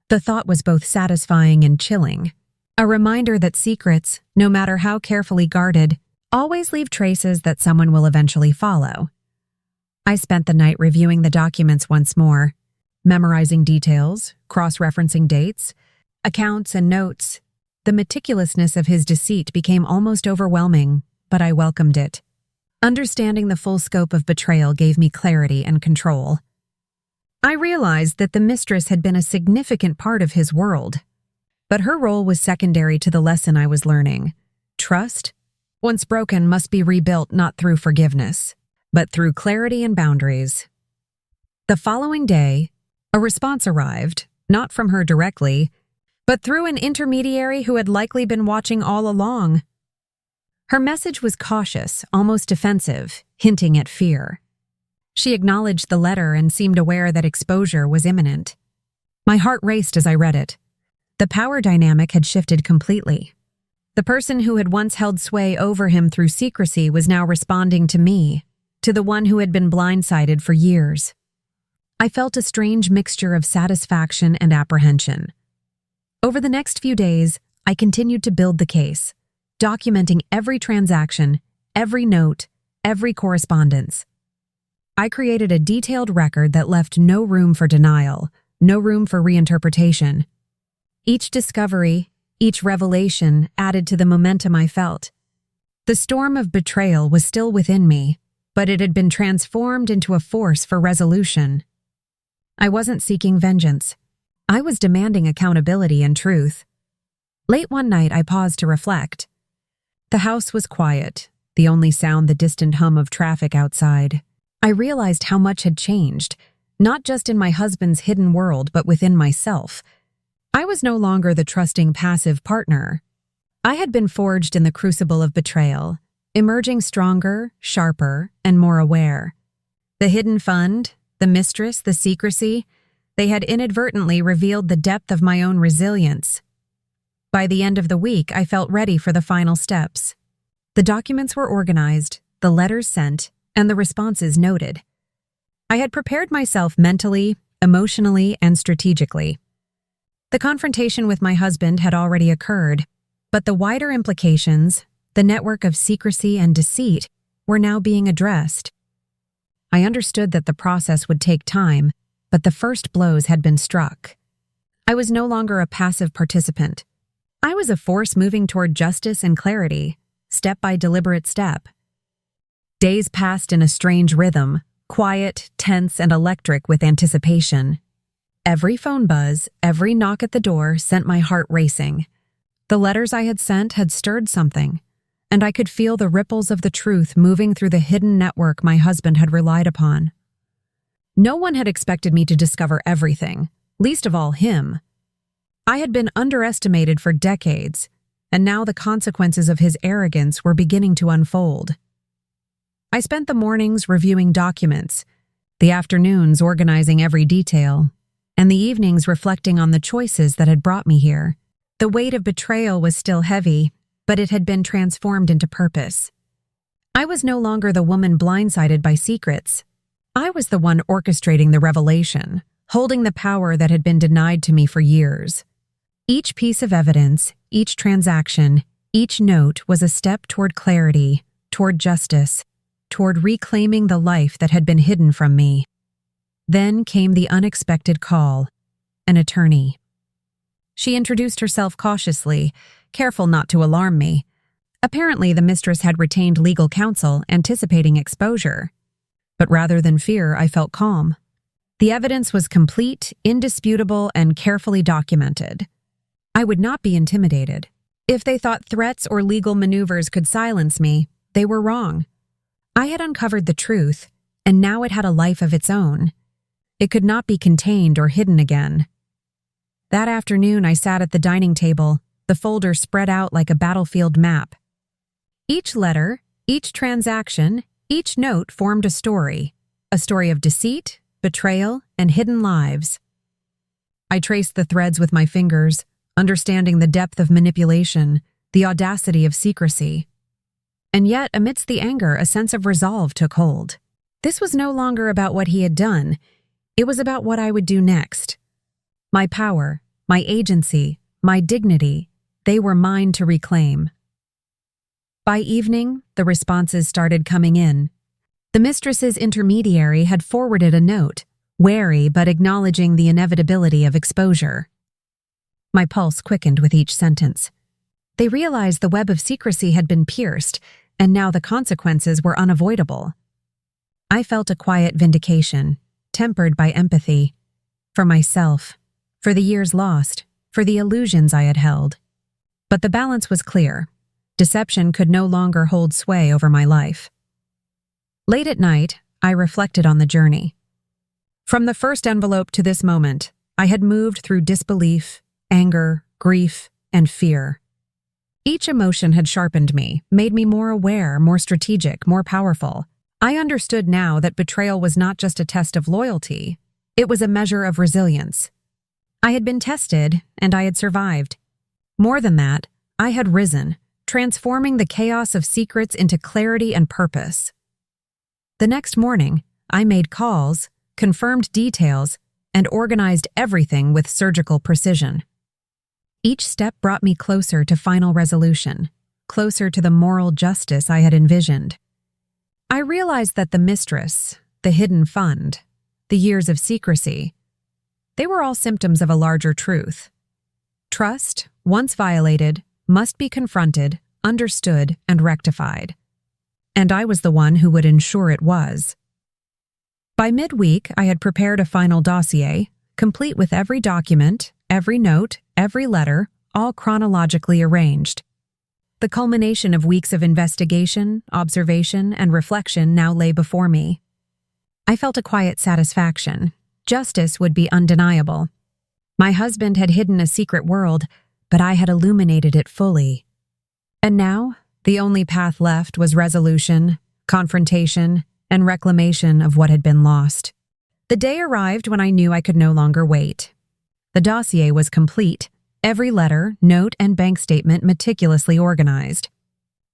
The thought was both satisfying and chilling, a reminder that secrets, no matter how carefully guarded, always leave traces that someone will eventually follow. I spent the night reviewing the documents once more, memorizing details, cross-referencing dates, accounts and notes. The meticulousness of his deceit became almost overwhelming, but I welcomed it. Understanding the full scope of betrayal gave me clarity and control. I realized that the mistress had been a significant part of his world, but her role was secondary to the lesson I was learning. Trust, once broken, must be rebuilt not through forgiveness, but through clarity and boundaries. The following day, a response arrived, not from her directly, but through an intermediary who had likely been watching all along. Her message was cautious, almost defensive, hinting at fear. She acknowledged the letter and seemed aware that exposure was imminent. My heart raced as I read it. The power dynamic had shifted completely. The person who had once held sway over him through secrecy was now responding to me, to the one who had been blindsided for years. I felt a strange mixture of satisfaction and apprehension. Over the next few days, I continued to build the case, documenting every transaction, every note, every correspondence. I created a detailed record that left no room for denial, no room for reinterpretation. Each discovery, each revelation added to the momentum I felt. The storm of betrayal was still within me, but it had been transformed into a force for resolution. I wasn't seeking vengeance. I was demanding accountability and truth. Late one night, I paused to reflect. The house was quiet, the only sound the distant hum of traffic outside. I realized how much had changed, not just in my husband's hidden world, but within myself. I was no longer the trusting, passive partner. I had been forged in the crucible of betrayal, emerging stronger, sharper, and more aware. The hidden fund, the mistress, the secrecy, they had inadvertently revealed the depth of my own resilience. By the end of the week, I felt ready for the final steps. The documents were organized, the letters sent, and the responses noted. I had prepared myself mentally, emotionally, and strategically. The confrontation with my husband had already occurred, but the wider implications, the network of secrecy and deceit, were now being addressed. I understood that the process would take time, but the first blows had been struck. I was no longer a passive participant. I was a force moving toward justice and clarity, step by deliberate step. Days passed in a strange rhythm, quiet, tense, and electric with anticipation. Every phone buzz, every knock at the door sent my heart racing. The letters I had sent had stirred something, and I could feel the ripples of the truth moving through the hidden network my husband had relied upon. No one had expected me to discover everything, least of all him. I had been underestimated for decades, and now the consequences of his arrogance were beginning to unfold. I spent the mornings reviewing documents, the afternoons organizing every detail, and the evenings reflecting on the choices that had brought me here. The weight of betrayal was still heavy, but it had been transformed into purpose. I was no longer the woman blindsided by secrets. I was the one orchestrating the revelation, holding the power that had been denied to me for years. Each piece of evidence, each transaction, each note was a step toward clarity, toward justice, toward reclaiming the life that had been hidden from me. Then came the unexpected call, an attorney. She introduced herself cautiously, careful not to alarm me. Apparently, the mistress had retained legal counsel, anticipating exposure. But rather than fear, I felt calm. The evidence was complete, indisputable, and carefully documented. I would not be intimidated. If they thought threats or legal maneuvers could silence me, they were wrong. I had uncovered the truth, and now it had a life of its own. It could not be contained or hidden again. That afternoon, I sat at the dining table, the folder spread out like a battlefield map. Each letter, each transaction, each note formed a story of deceit, betrayal, and hidden lives. I traced the threads with my fingers, understanding the depth of manipulation, the audacity of secrecy. And yet, amidst the anger, a sense of resolve took hold. This was no longer about what he had done. It was about what I would do next. My power, my agency, my dignity, they were mine to reclaim. By evening, the responses started coming in. The mistress's intermediary had forwarded a note, wary but acknowledging the inevitability of exposure. My pulse quickened with each sentence. They realized the web of secrecy had been pierced, and now the consequences were unavoidable. I felt a quiet vindication, tempered by empathy, for myself, for the years lost, for the illusions I had held. But the balance was clear. Deception could no longer hold sway over my life. Late at night, I reflected on the journey. From the first envelope to this moment, I had moved through disbelief, anger, grief, and fear. Each emotion had sharpened me, made me more aware, more strategic, more powerful. I understood now that betrayal was not just a test of loyalty, it was a measure of resilience. I had been tested, and I had survived. More than that, I had risen, transforming the chaos of secrets into clarity and purpose. The next morning, I made calls, confirmed details, and organized everything with surgical precision. Each step brought me closer to final resolution, closer to the moral justice I had envisioned. I realized that the mistress, the hidden fund, the years of secrecy, they were all symptoms of a larger truth. Trust, once violated, must be confronted, understood, and rectified. And I was the one who would ensure it was. By midweek, I had prepared a final dossier, complete with every document, every note, every letter, all chronologically arranged. The culmination of weeks of investigation, observation, and reflection now lay before me. I felt a quiet satisfaction. Justice would be undeniable. My husband had hidden a secret world, but I had illuminated it fully. And now, the only path left was resolution, confrontation, and reclamation of what had been lost. The day arrived when I knew I could no longer wait. The dossier was complete, every letter, note, and bank statement meticulously organized.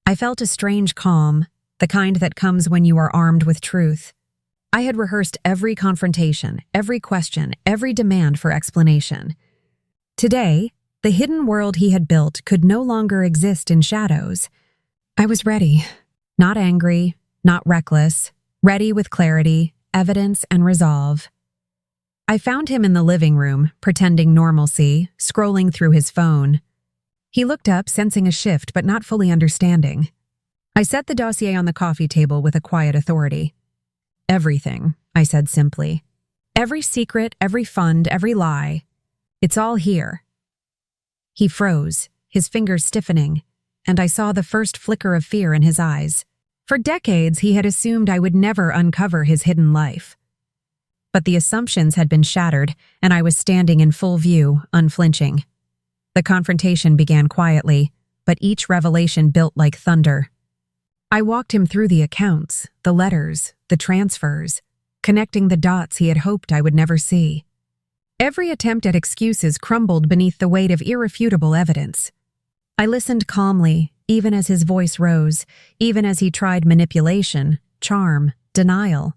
I felt a strange calm, the kind that comes when you are armed with truth. I had rehearsed every confrontation, every question, every demand for explanation. Today, the hidden world he had built could no longer exist in shadows. I was ready, not angry, not reckless, ready with clarity, evidence, and resolve. I found him in the living room, pretending normalcy, scrolling through his phone. He looked up, sensing a shift but not fully understanding. I set the dossier on the coffee table with a quiet authority. "Everything," I said simply. Every secret, every fund, every lie. It's all here. He froze, his fingers stiffening, and I saw the first flicker of fear in his eyes. For decades, he had assumed I would never uncover his hidden life. But the assumptions had been shattered, and I was standing in full view, unflinching. The confrontation began quietly, but each revelation built like thunder. I walked him through the accounts, the letters, the transfers, connecting the dots he had hoped I would never see. Every attempt at excuses crumbled beneath the weight of irrefutable evidence. I listened calmly, even as his voice rose, even as he tried manipulation, charm, denial.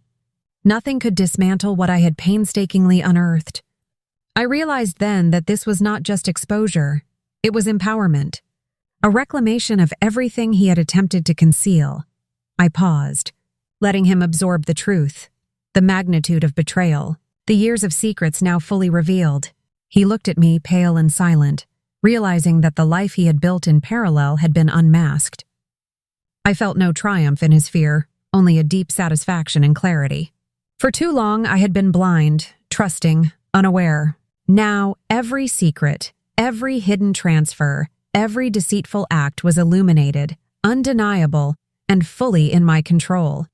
Nothing could dismantle what I had painstakingly unearthed. I realized then that this was not just exposure, it was empowerment, a reclamation of everything he had attempted to conceal. I paused, letting him absorb the truth, the magnitude of betrayal, the years of secrets now fully revealed. He looked at me, pale and silent, realizing that the life he had built in parallel had been unmasked. I felt no triumph in his fear, only a deep satisfaction and clarity. For too long, I had been blind, trusting, unaware. Now, every secret, every hidden transfer, every deceitful act was illuminated, undeniable, and fully in my control.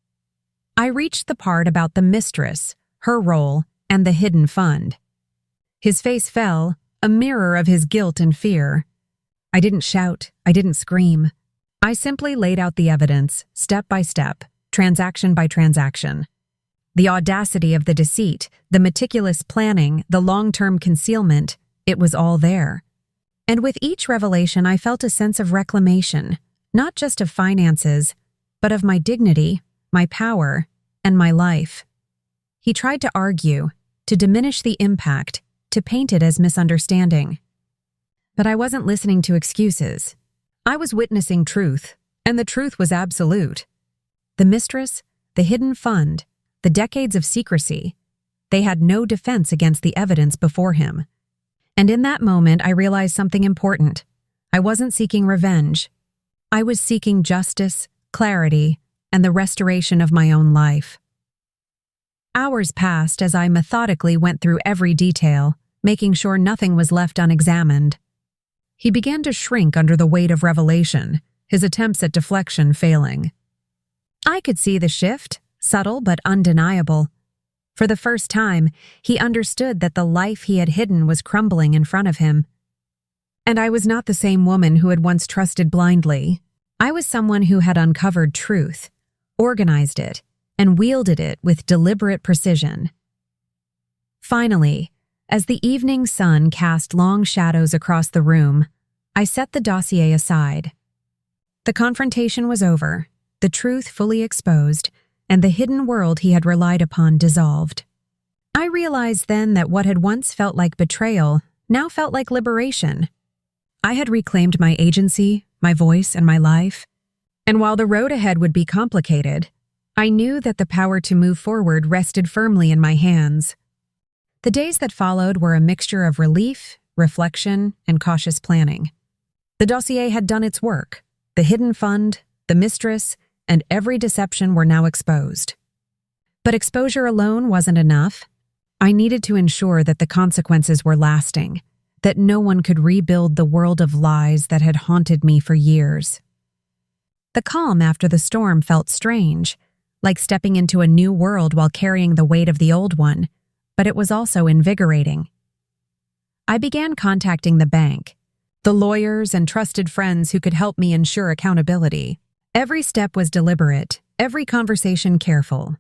I reached the part about the mistress, her role, and the hidden fund. His face fell, a mirror of his guilt and fear. I didn't shout, I didn't scream. I simply laid out the evidence, step by step, transaction by transaction. The audacity of the deceit, the meticulous planning, the long-term concealment, it was all there. And with each revelation, I felt a sense of reclamation, not just of finances, but of my dignity, my power, and my life. He tried to argue, to diminish the impact, to paint it as misunderstanding. But I wasn't listening to excuses. I was witnessing truth, and the truth was absolute. The mistress, the hidden fund, the decades of secrecy, they had no defense against the evidence before him. And in that moment, I realized something important. I wasn't seeking revenge. I was seeking justice, clarity, and the restoration of my own life. Hours passed as I methodically went through every detail, making sure nothing was left unexamined. He began to shrink under the weight of revelation, his attempts at deflection failing. I could see the shift, subtle but undeniable. For the first time, he understood that the life he had hidden was crumbling in front of him. And I was not the same woman who had once trusted blindly. I was someone who had uncovered truth, organized it, and wielded it with deliberate precision. Finally, as the evening sun cast long shadows across the room, I set the dossier aside. The confrontation was over, the truth fully exposed, and the hidden world he had relied upon dissolved. I realized then that what had once felt like betrayal now felt like liberation. I had reclaimed my agency, my voice, and my life. And while the road ahead would be complicated, I knew that the power to move forward rested firmly in my hands. The days that followed were a mixture of relief, reflection, and cautious planning. The dossier had done its work. The hidden fund, the mistress, and every deception were now exposed. But exposure alone wasn't enough. I needed to ensure that the consequences were lasting, that no one could rebuild the world of lies that had haunted me for years. The calm after the storm felt strange, like stepping into a new world while carrying the weight of the old one, but it was also invigorating. I began contacting the bank, the lawyers and trusted friends who could help me ensure accountability. Every step was deliberate, every conversation careful.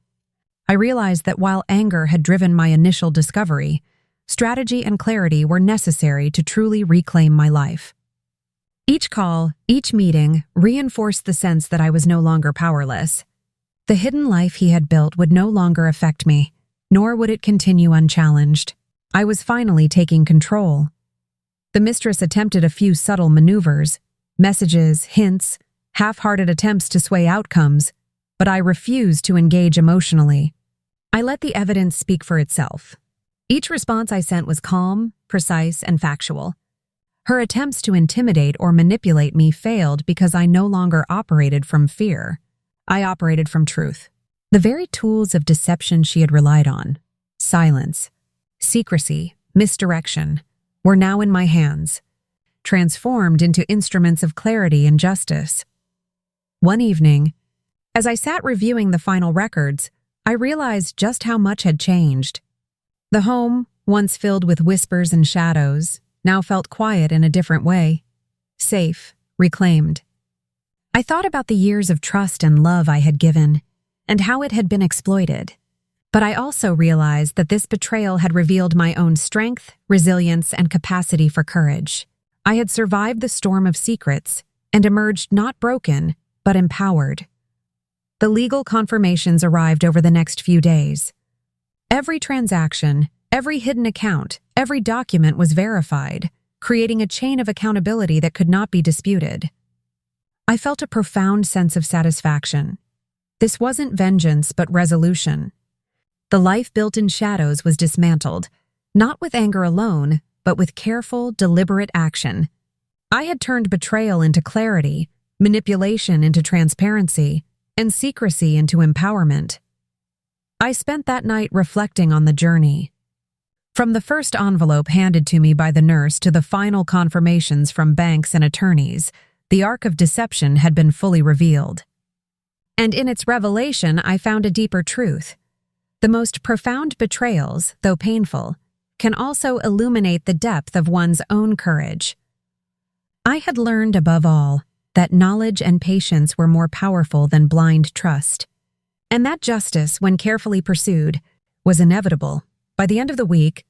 I realized that while anger had driven my initial discovery, strategy and clarity were necessary to truly reclaim my life. Each call, each meeting, reinforced the sense that I was no longer powerless. The hidden life he had built would no longer affect me, nor would it continue unchallenged. I was finally taking control. The mistress attempted a few subtle maneuvers, messages, hints, half-hearted attempts to sway outcomes, but I refused to engage emotionally. I let the evidence speak for itself. Each response I sent was calm, precise, and factual. Her attempts to intimidate or manipulate me failed because I no longer operated from fear. I operated from truth. The very tools of deception she had relied on. silence, secrecy, misdirection were now in my hands, transformed into instruments of clarity and justice. One evening, as I sat reviewing the final records, I realized just how much had changed. The home, once filled with whispers and shadows, now felt quiet in a different way, safe, reclaimed. I thought about the years of trust and love I had given, and how it had been exploited. But I also realized that this betrayal had revealed my own strength, resilience, and capacity for courage. I had survived the storm of secrets and emerged not broken, but empowered. The legal confirmations arrived over the next few days. Every transaction, every hidden account, every document was verified, creating a chain of accountability that could not be disputed. I felt a profound sense of satisfaction. This wasn't vengeance, but resolution. The life built in shadows was dismantled, not with anger alone, but with careful, deliberate action. I had turned betrayal into clarity, manipulation into transparency, and secrecy into empowerment. I spent that night reflecting on the journey. From the first envelope handed to me by the nurse to the final confirmations from banks and attorneys, the arc of deception had been fully revealed. And in its revelation, I found a deeper truth. The most profound betrayals, though painful, can also illuminate the depth of one's own courage. I had learned, above all, that knowledge and patience were more powerful than blind trust, and that justice, when carefully pursued, was inevitable. By the end of the week,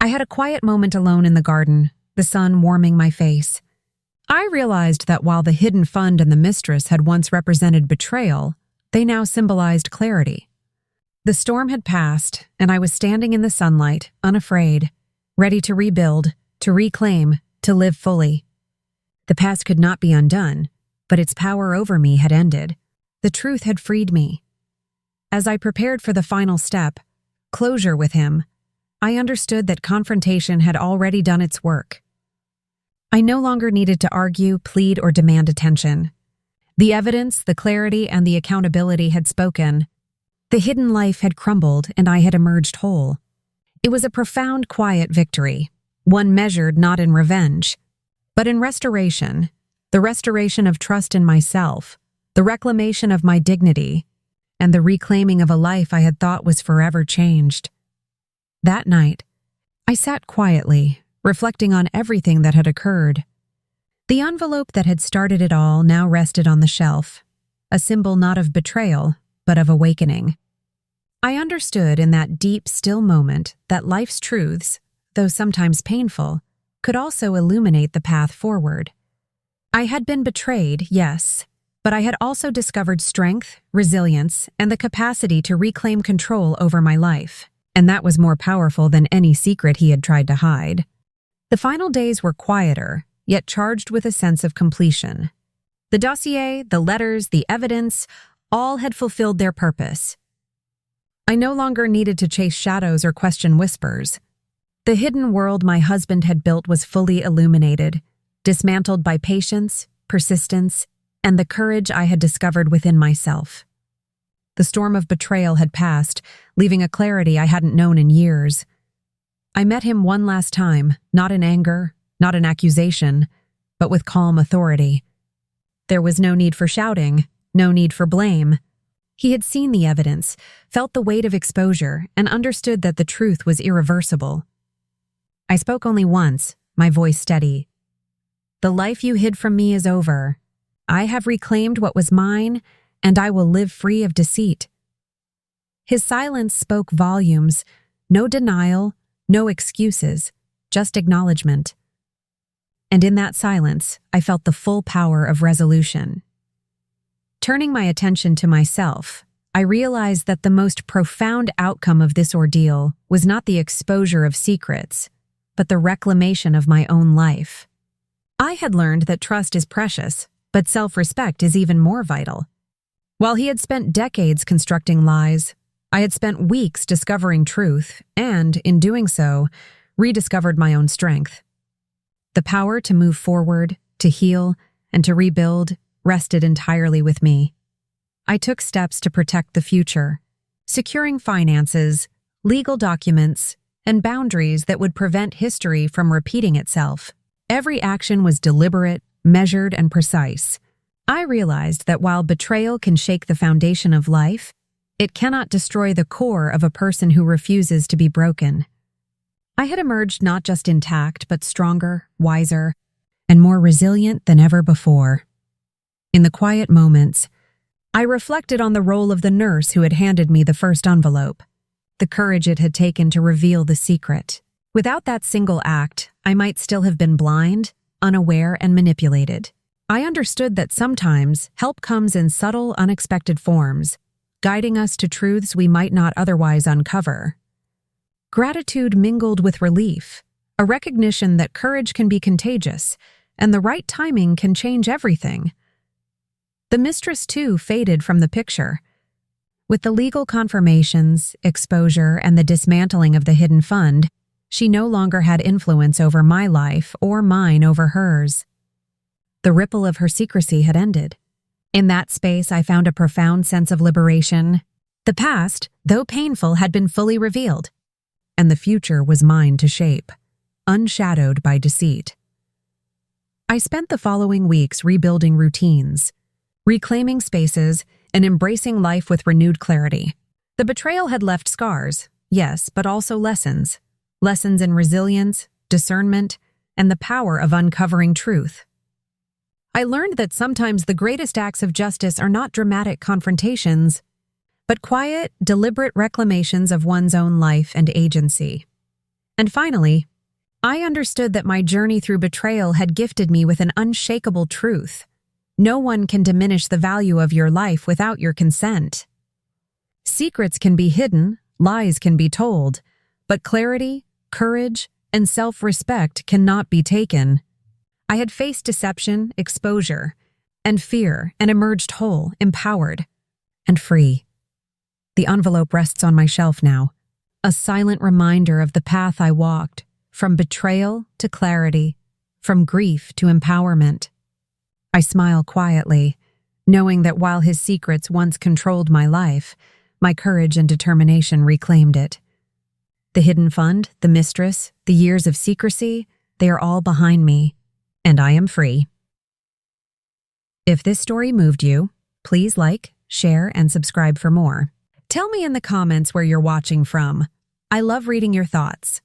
I had a quiet moment alone in the garden, the sun warming my face. I realized that while the hidden fund and the mistress had once represented betrayal, they now symbolized clarity. The storm had passed, and I was standing in the sunlight, unafraid, ready to rebuild, to reclaim, to live fully. The past could not be undone, but its power over me had ended. The truth had freed me. As I prepared for the final step, closure with him, I understood that confrontation had already done its work. I no longer needed to argue, plead, or demand attention. The evidence, the clarity, and the accountability had spoken. The hidden life had crumbled, and I had emerged whole. It was a profound, quiet victory, one measured not in revenge, but in restoration, the restoration of trust in myself, the reclamation of my dignity, and the reclaiming of a life I had thought was forever changed. That night, I sat quietly, reflecting on everything that had occurred. The envelope that had started it all now rested on the shelf, a symbol not of betrayal, but of awakening. I understood in that deep, still moment that life's truths, though sometimes painful, could also illuminate the path forward. I had been betrayed, yes, but I had also discovered strength, resilience, and the capacity to reclaim control over my life, and that was more powerful than any secret he had tried to hide. The final days were quieter, yet charged with a sense of completion. The dossier, the letters, the evidence, all had fulfilled their purpose. I no longer needed to chase shadows or question whispers. The hidden world my husband had built was fully illuminated, dismantled by patience, persistence, and the courage I had discovered within myself. The storm of betrayal had passed, leaving a clarity I hadn't known in years. I met him one last time, not in anger, not in accusation, but with calm authority. There was no need for shouting, no need for blame. He had seen the evidence, felt the weight of exposure, and understood that the truth was irreversible. I spoke only once, my voice steady. "The life you hid from me is over. I have reclaimed what was mine, and I will live free of deceit." His silence spoke volumes, no denial, no excuses, just acknowledgement. And in that silence, I felt the full power of resolution. Turning my attention to myself, I realized that the most profound outcome of this ordeal was not the exposure of secrets, but the reclamation of my own life. I had learned that trust is precious, but self-respect is even more vital. While he had spent decades constructing lies, I had spent weeks discovering truth and, in doing so, rediscovered my own strength. The power to move forward, to heal, and to rebuild rested entirely with me. I took steps to protect the future, securing finances, legal documents, and boundaries that would prevent history from repeating itself. Every action was deliberate, measured, and precise. I realized that while betrayal can shake the foundation of life, it cannot destroy the core of a person who refuses to be broken. I had emerged not just intact, but stronger, wiser, and more resilient than ever before. In the quiet moments, I reflected on the role of the nurse who had handed me the first envelope, the courage it had taken to reveal the secret. Without that single act, I might still have been blind, unaware, and manipulated. I understood that sometimes help comes in subtle, unexpected forms, guiding us to truths we might not otherwise uncover. Gratitude mingled with relief, a recognition that courage can be contagious, and the right timing can change everything. The mistress, too, faded from the picture. With the legal confirmations, exposure, and the dismantling of the hidden fund, she no longer had influence over my life or mine over hers. The ripple of her secrecy had ended. In that space, I found a profound sense of liberation. The past, though painful, had been fully revealed, and the future was mine to shape, unshadowed by deceit. I spent the following weeks rebuilding routines, reclaiming spaces, and embracing life with renewed clarity. The betrayal had left scars, yes, but also lessons. Lessons in resilience, discernment, and the power of uncovering truth. I learned that sometimes the greatest acts of justice are not dramatic confrontations, but quiet, deliberate reclamations of one's own life and agency. And finally, I understood that my journey through betrayal had gifted me with an unshakable truth. No one can diminish the value of your life without your consent. Secrets can be hidden, lies can be told, but clarity, courage, and self-respect cannot be taken. I had faced deception, exposure, and fear, and emerged whole, empowered, and free. The envelope rests on my shelf now, a silent reminder of the path I walked, from betrayal to clarity, from grief to empowerment. I smile quietly, knowing that while his secrets once controlled my life, my courage and determination reclaimed it. The hidden fund, the mistress, the years of secrecy, they are all behind me, and I am free. If this story moved you, please like, share, and subscribe for more. Tell me in the comments where you're watching from. I love reading your thoughts.